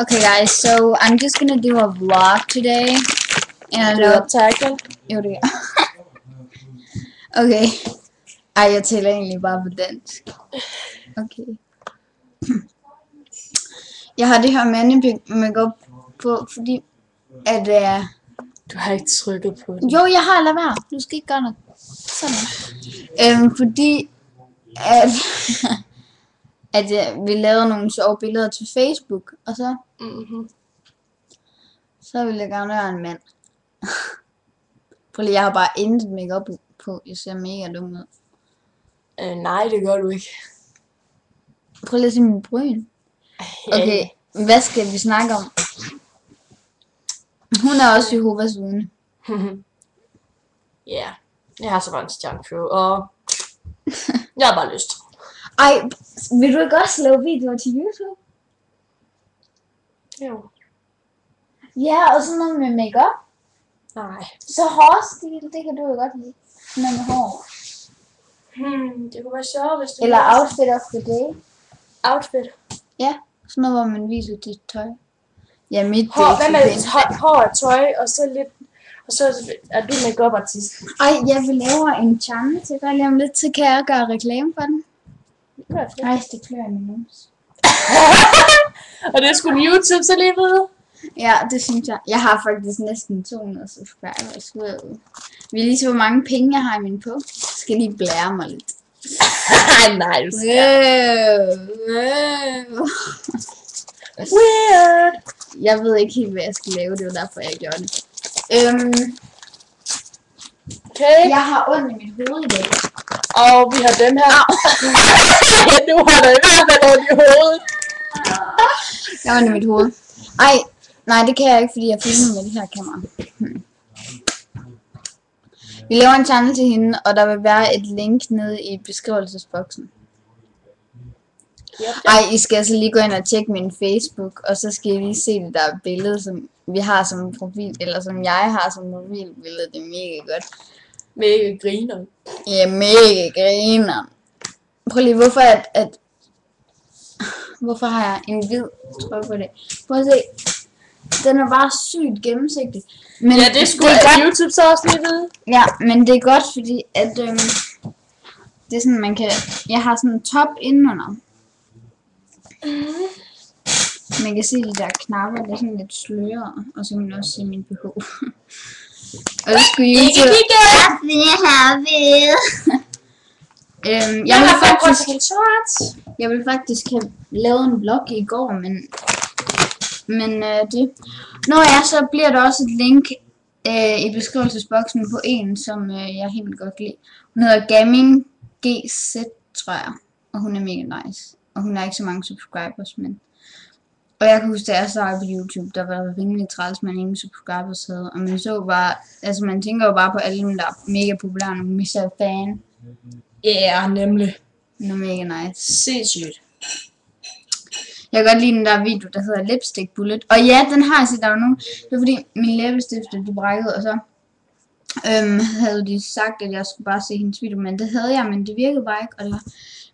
Okay, guys, so I'm just gonna do a vlog today. And I know. Jo, det er. Okay. Ej, jeg taler egentlig bare på dansk. Okay. Jeg har det her makeup på, fordi at... Du har ikke trykket på det. Jo, jeg har, lad være. Du skal ikke gøre noget. Sådan. Fordi at... at vi lavede nogle sjove billeder til Facebook, og så... Så ville jeg gerne være en mand. Prøv lige, jeg har bare intet makeup på. Jeg ser mega dum ud. Nej, det gør du ikke. Prøv lige at se min bryn. Okay, hvad skal vi snakke om? Hun er også Jehovas vidne. Ja, jeg har så bare en stjernefrue, og jeg har bare lyst. Ej, vil du ikke også lave videoer til YouTube? Jo. Ja, og sådan noget med makeup. Nej. Så hårstil, det kan du jo godt lide. Sådan med hår. Det kunne være sjovt, hvis du... Eller outfit of the day. Outfit? Ja, sådan noget, hvor man viser dit tøj. Ja, mit hår, hvad med hår og tøj, og så lidt... Og så er du make-up artist. Ej, jeg vil lave en channel til dig lige om lidt, så kan jeg gøre reklame for den. Ej, det klør i min nose. Og det er sgu YouTube, så lige ved. Ja, det synes jeg. Jeg har faktisk næsten 200 subscribers. Vil I lige se, hvor mange penge jeg har i min på? Jeg skal lige blære mig lidt. Nej, du skal. Weird. Jeg ved ikke helt, hvad jeg skal lave. Det var derfor, jeg gjorde det. Okay. Jeg har ondt i mit hoved i dag. Og vi har dem her. Nu har du i hvert fald ondt i hovedet. Jeg har ondt i mit hoved. Ej, nej, det kan jeg ikke, fordi jeg filmer med det her kamera. Vi laver en channel til hende, og der vil være et link nede i beskrivelsesboksen. Ej, I skal altså lige gå ind og tjekke min Facebook, og så skal I lige se det der billede, som vi har som profil, eller som jeg har som profilbillede. Det er mega godt. Mega griner. Ja, mega griner. Prøv lige, hvorfor har jeg en hvid trøje på det? Prøv at se. Den er bare sygt gennemsigtig. Men ja, det er sgu godt. YouTube så også lige ved. Ja, men det er godt, fordi at det er sådan, man kan... Jeg har sådan en top indenunder. Man kan se de der knapper, det er sådan lidt sløret, og så kan man også se min BH. Og det skulle YouTube... Jeg vil faktisk have lavet en vlog i går, men det... Når jeg så bliver der også et link i beskrivelsesboksen på en, som jeg helt vildt godt lide. Hun hedder Gaming GZ, tror jeg, og hun er mega nice. Og hun har ikke så mange subscribers, men... Og jeg kan huske, da jeg startede på YouTube, der var det rimelig træls, man ingen subscribers havde. Og man så bare... Altså, man tænker jo bare på alle dem, der er mega populære, når man mister fan. Ja, nemlig. Det er mega nice. Sindssygt. Jeg kan godt lide den der video, der hedder Lipstick Bullet. Og ja, den har jeg set, der var nogen... Det var fordi, min læbestifter, de brækkede, og så... havde de sagt, at jeg skulle bare se hendes video, men det havde jeg, men det virkede bare ikke, og det var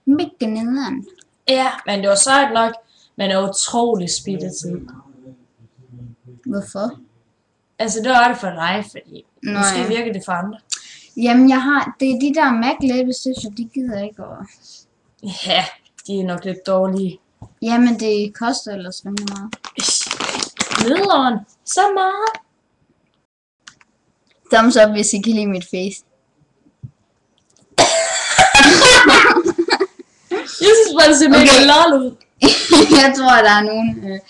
mega nederen. Ja, men det var sejt nok, men det var utrolig spildet tid. Hvorfor? Altså, det var det for dig, fordi måske virker det for andre. Jamen, det er de der MAC læbestifter, de gider ikke over. Ja, de er nok lidt dårlige. Jamen, det koster ellers rimelig meget. Nederen, så meget. Thumbs up, hvis I kan lide mit face. Jeg synes bare, det ser mega lol ud. Jeg tror, der er nogen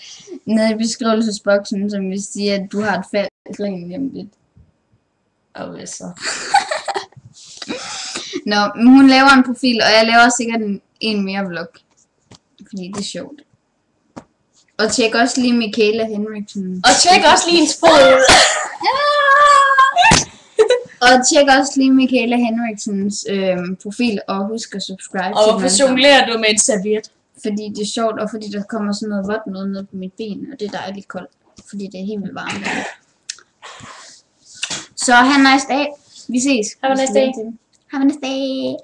nede i beskrivelsesboksen, som vil sige, at du har et fælles grin hjemme lidt. Og hvad så? Nå, hun laver en profil, og jeg laver sikkert en mere vlog. Fordi det er sjovt. Og tjek også lige Michaela Henriksen. Og tjek også lige hendes fod. Og tjek også lige Michaela Henriksens profil, og husk at subscribe og hvorfor jonglerer du med en serviet? Fordi det er sjovt, og fordi der kommer sådan noget vådt noget ned på mit ben, og det er dejligt koldt. Fordi det er helt vildt varmt. Så have en nice dag. Vi ses. Have a nice day. Have a nice day.